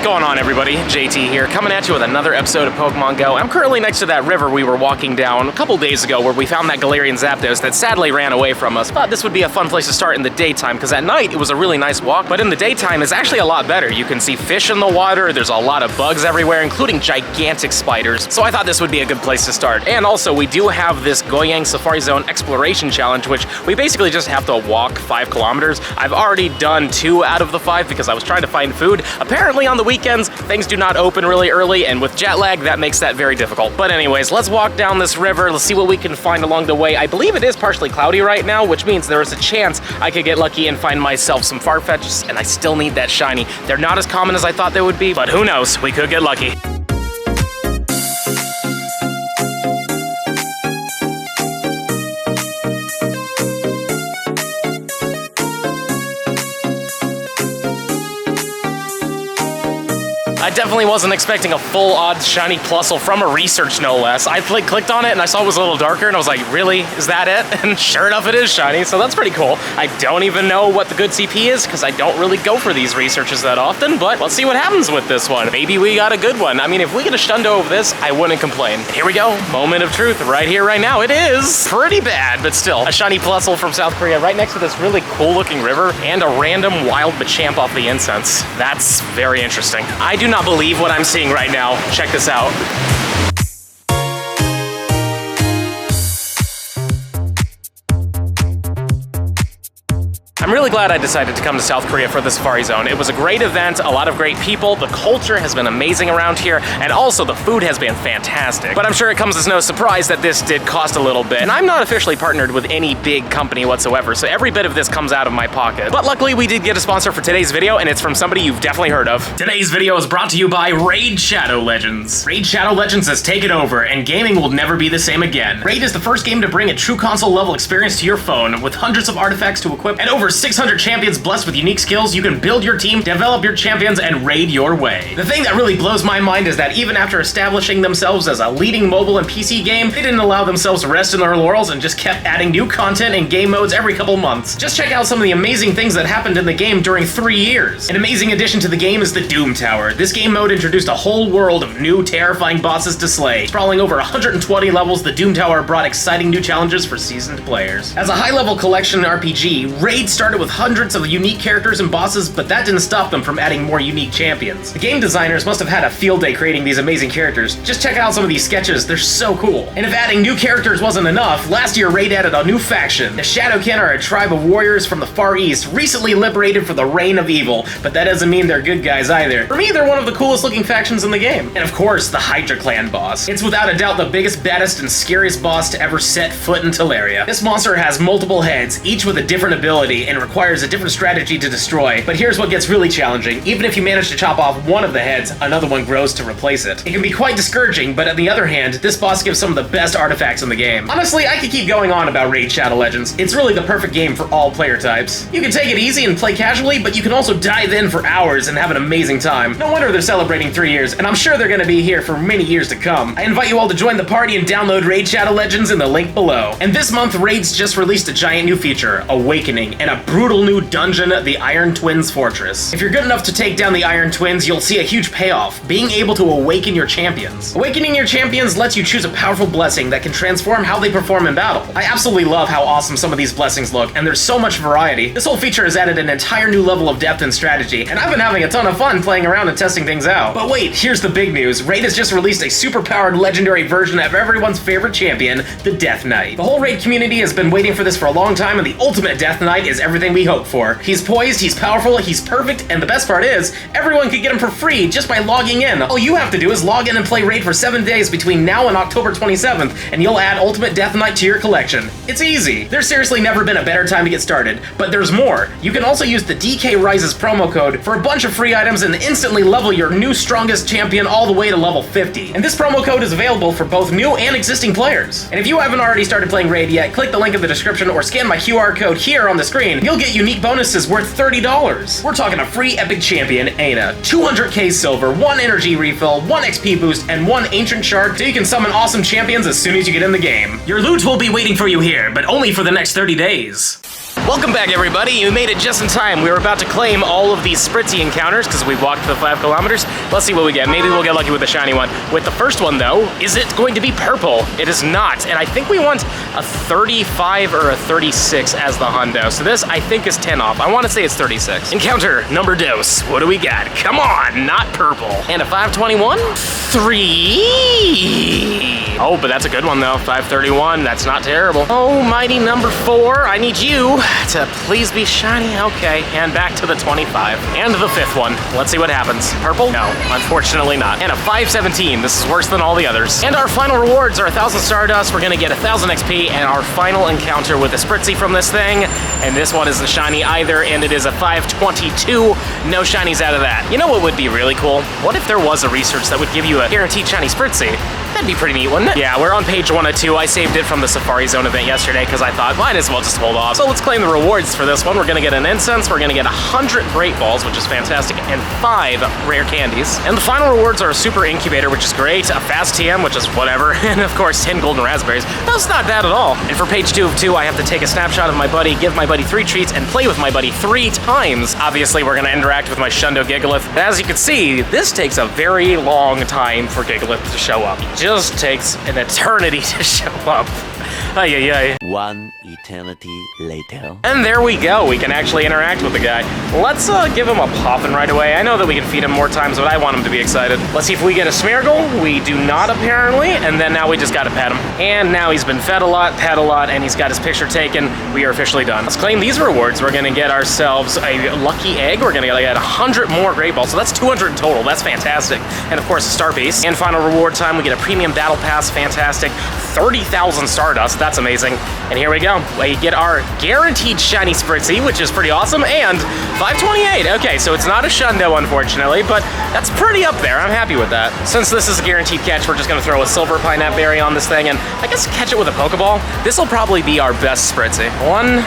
going on, everybody? JT here, coming at you with another episode of Pokemon GO. I'm currently next to that river we were walking down a couple days ago where we found that Galarian Zapdos that sadly ran away from us. Thought this would be a fun place to start in the daytime, because at night it was a really nice walk, but in the daytime it's actually a lot better. You can see fish in the water, there's a lot of bugs everywhere, including gigantic spiders. So I thought this would be a good place to start. And also, we do have this Goyang Safari Zone Exploration Challenge, which we basically just have to walk 5 kilometers. I've already done 2 out of the 5 because I was trying to find food. Apparently on the weekends, things do not open really early, and with jet lag, that makes that very difficult. But anyways, let's walk down this river. Let's see what we can find along the way. I believe it is partially cloudy right now, which means there is a chance I could get lucky and find myself some Farfetchs, and I still need that shiny. They're not as common as I thought they would be, but who knows? We could get lucky. I definitely wasn't expecting a full odds shiny Plusle from a research, no less. I clicked on it and I saw it was a little darker and I was like, really? Is that it? And sure enough, it is shiny, so that's pretty cool. I don't even know what the good CP is because I don't really go for these researches that often, but let's see what happens with this one. Maybe we got a good one. I mean, if we get a Shundo of this, I wouldn't complain. Here we go. Moment of truth right here, right now. It is pretty bad, but still. A shiny Plusle from South Korea right next to this really cool looking river and a random wild Machamp off the incense. That's very interesting. I do not believe what I'm seeing right now. Check this out. I'm really glad I decided to come to South Korea for the Safari Zone. It was a great event, a lot of great people, the culture has been amazing around here, and also the food has been fantastic. But I'm sure it comes as no surprise that this did cost a little bit, and I'm not officially partnered with any big company whatsoever, so every bit of this comes out of my pocket. But luckily we did get a sponsor for today's video, and it's from somebody you've definitely heard of. Today's video is brought to you by Raid Shadow Legends. Raid Shadow Legends has taken over, and gaming will never be the same again. Raid is the first game to bring a true console level experience to your phone, with hundreds of artifacts to equip and over 600 champions blessed with unique skills. You can build your team, develop your champions, and raid your way. The thing that really blows my mind is that even after establishing themselves as a leading mobile and PC game, they didn't allow themselves to rest in their laurels and just kept adding new content and game modes every couple months. Just check out some of the amazing things that happened in the game during 3 years. An amazing addition to the game is the Doom Tower. This game mode introduced a whole world of new, terrifying bosses to slay. Sprawling over 120 levels, the Doom Tower brought exciting new challenges for seasoned players. As a high-level collection RPG, Raid started with hundreds of unique characters and bosses, but that didn't stop them from adding more unique champions. The game designers must have had a field day creating these amazing characters. Just check out some of these sketches, they're so cool. And if adding new characters wasn't enough, last year Raid added a new faction. The Shadowkin are a tribe of warriors from the Far East, recently liberated from the reign of evil, but that doesn't mean they're good guys either. For me, they're one of the coolest looking factions in the game. And of course, the Hydra Clan boss. It's without a doubt the biggest, baddest, and scariest boss to ever set foot in Teleria. This monster has multiple heads, each with a different ability, and requires a different strategy to destroy. But here's what gets really challenging. Even if you manage to chop off one of the heads, another one grows to replace it. It can be quite discouraging, but on the other hand, this boss gives some of the best artifacts in the game. Honestly, I could keep going on about Raid Shadow Legends. It's really the perfect game for all player types. You can take it easy and play casually, but you can also dive in for hours and have an amazing time. No wonder they're celebrating 3 years, and I'm sure they're gonna be here for many years to come. I invite you all to join the party and download Raid Shadow Legends in the link below. And this month, Raid's just released a giant new feature, Awakening, and a brutal new dungeon, the Iron Twins Fortress. If you're good enough to take down the Iron Twins, you'll see a huge payoff, being able to awaken your champions. Awakening your champions lets you choose a powerful blessing that can transform how they perform in battle. I absolutely love how awesome some of these blessings look, and there's so much variety. This whole feature has added an entire new level of depth and strategy, and I've been having a ton of fun playing around and testing things out. But wait, here's the big news. Raid has just released a super-powered legendary version of everyone's favorite champion, the Death Knight. The whole Raid community has been waiting for this for a long time, and the ultimate Death Knight is everything we hoped for. He's poised, he's powerful, he's perfect, and the best part is, everyone can get him for free just by logging in. All you have to do is log in and play Raid for 7 days between now and October 27th, and you'll add Ultimate Death Knight to your collection. It's easy. There's seriously never been a better time to get started, but there's more. You can also use the DK Rises promo code for a bunch of free items and instantly level your new strongest champion all the way to level 50. And this promo code is available for both new and existing players. And if you haven't already started playing Raid yet, click the link in the description or scan my QR code here on the screen. You'll get unique bonuses worth $30. We're talking a free epic champion, Aina, 200k silver, 1 energy refill, 1 XP boost, and 1 ancient shard so you can summon awesome champions as soon as you get in the game. Your loot will be waiting for you here, but only for the next 30 days. Welcome back, everybody. You made it just in time. We were about to claim all of these Spritzy encounters because we walked the 5 kilometers. Let's see what we get. Maybe we'll get lucky with the shiny one. With the first one, though, is it going to be purple? It is not. And I think we want a 35 or a 36 as the hundo. So this, I think, is 10 off. I want to say it's 36. Encounter number dos. What do we got? Come on, not purple. And a 521? 3. Oh, but that's a good one, though. 531. That's not terrible. Oh, mighty number 4. I need you to please be shiny. Okay, and back to the 25. And the 5th one. Let's see what happens. Purple? No, unfortunately not. And a 517. This is worse than all the others. And our final rewards are 1,000 Stardust. We're gonna get 1,000 XP, and our final encounter with a Spritzy from this thing. And this one isn't shiny either, and it is a 522. No shinies out of that. You know what would be really cool? What if there was a research that would give you a guaranteed shiny Spritzy? That'd be pretty neat, wouldn't it? Yeah, we're on page 102. I saved it from the Safari Zone event yesterday because I thought, might as well just hold off. So let's claim the rewards for this one. We're gonna get an incense, we're gonna get 100 Great Balls, which is fantastic, and 5 rare candies. And the final rewards are a super incubator, which is great, a fast TM, which is whatever, and of course 10 golden raspberries. That's not bad at all. And for page 2 of 2, I have to take a snapshot of my buddy, give my buddy 3 treats, and play with my buddy 3 times. Obviously, we're gonna interact with my Shundo Gigalith. As you can see, this takes a very long time for Gigalith to show up. It just takes an eternity to show up. Ay, ay, ay. One eternity later. And there we go. We can actually interact with the guy. Let's give him a poppin' right away. I know that we can feed him more times, but I want him to be excited. Let's see if we get a Smeargle. We do not, apparently. And then now we just gotta pet him. And now he's been fed a lot, pet a lot, and he's got his picture taken. We are officially done. Let's claim these rewards. We're gonna get ourselves a lucky egg. We're gonna get 100 more Great Balls. So that's 200 in total. That's fantastic. And of course, a Star Piece. And final reward time, we get a premium battle pass. Fantastic. 30,000 Stardust. That's amazing. And here we go. We get our guaranteed shiny Spritzy, which is pretty awesome, and 528. Okay, so it's not a Shundo, unfortunately, but that's pretty up there. I'm happy with that. Since this is a guaranteed catch, we're just gonna throw a silver pineapple berry on this thing, and I guess catch it with a Pokeball. This will probably be our best Spritzy. 1,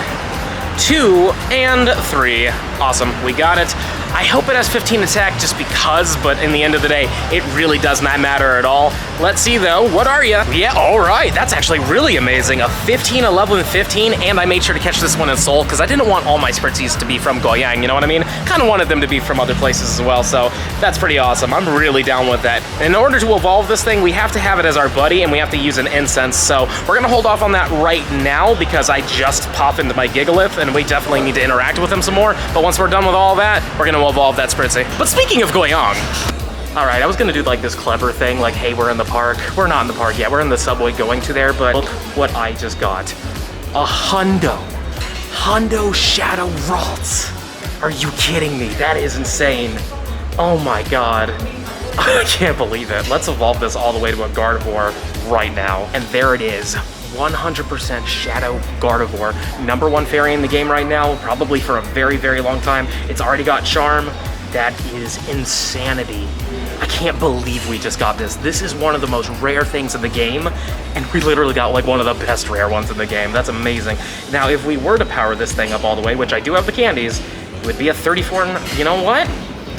2, and 3. Awesome, we got it. I hope it has 15 attack just because, but in the end of the day, it really does not matter at all. Let's see though, what are you? Yeah, all right, that's actually really amazing. A 15, 11, and 15, and I made sure to catch this one in Seoul because I didn't want all my Spritzys to be from Goyang, you know what I mean? Kind of wanted them to be from other places as well, so that's pretty awesome. I'm really down with that. In order to evolve this thing, we have to have it as our buddy, and we have to use an incense, so we're gonna hold off on that right now because I just pop into my Gigalith, and we definitely need to interact with him some more, but once we're done with all that, we're gonna evolve that Spritzy. But speaking of Goyang, all right, I was gonna do like this clever thing, like, hey, we're in the park. We're not in the park yet, we're in the subway going to there, but look what I just got. A Hundo Shadow Ralts. Are you kidding me? That is insane. Oh my God. I can't believe it. Let's evolve this all the way to a Gardevoir right now. And there it is. 100% Shadow Gardevoir. #1 fairy in the game right now, probably for a very, very long time. It's already got Charm. That is insanity. I can't believe we just got this. This is one of the most rare things in the game, and we literally got like one of the best rare ones in the game. That's amazing. Now, if we were to power this thing up all the way, which I do have the candies, it would be a 34, and you know what?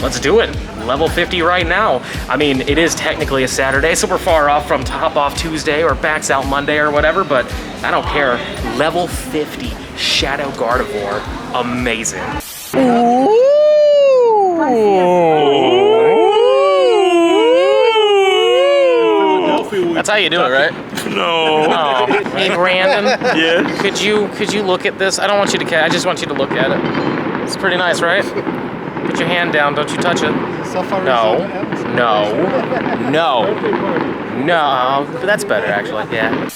Let's do it. Level 50 right now. I mean, it is technically a Saturday, so we're far off from Top Off Tuesday or Backs Out Monday or whatever, but I don't care. Level 50 Shadow Gardevoir. Amazing. Ooh. That's how you do it, right? No. Oh. Hey, Brandon. Yeah. Could you look at this? I don't want you to catch. I just want you to look at it. It's pretty nice, right? Put your hand down. Don't you touch it. No. No. No. No. But that's better, actually. Yeah.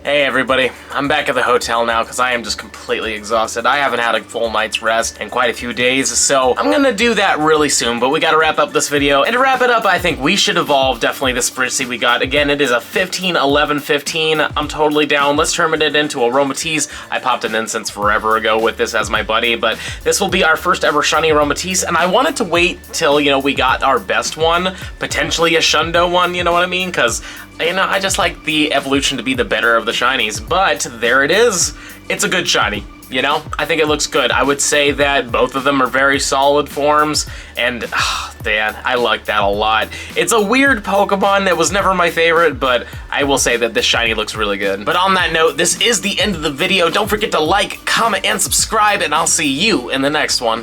Hey everybody, I'm back at the hotel now because I am just completely exhausted. I haven't had a full night's rest in quite a few days, so I'm gonna do that really soon, but we gotta wrap up this video. And to wrap it up, I think we should evolve definitely the Spritzy we got. Again, it is a 15, 11, 15. I'm totally down. Let's turn it into Aromatisse. I popped an incense forever ago with this as my buddy, but this will be our first ever shiny Aromatisse, and I wanted to wait till, you know, we got our best one, potentially a Shundo one, you know what I mean? Because, you know, I just like the evolution to be the better of the shinies, but there it is. It's a good shiny, you know? I think it looks good. I would say that both of them are very solid forms, and Dan, I like that a lot. It's a weird Pokemon that was never my favorite, but I will say that this shiny looks really good. But on that note, this is the end of the video. Don't forget to like, comment, and subscribe, and I'll see you in the next one.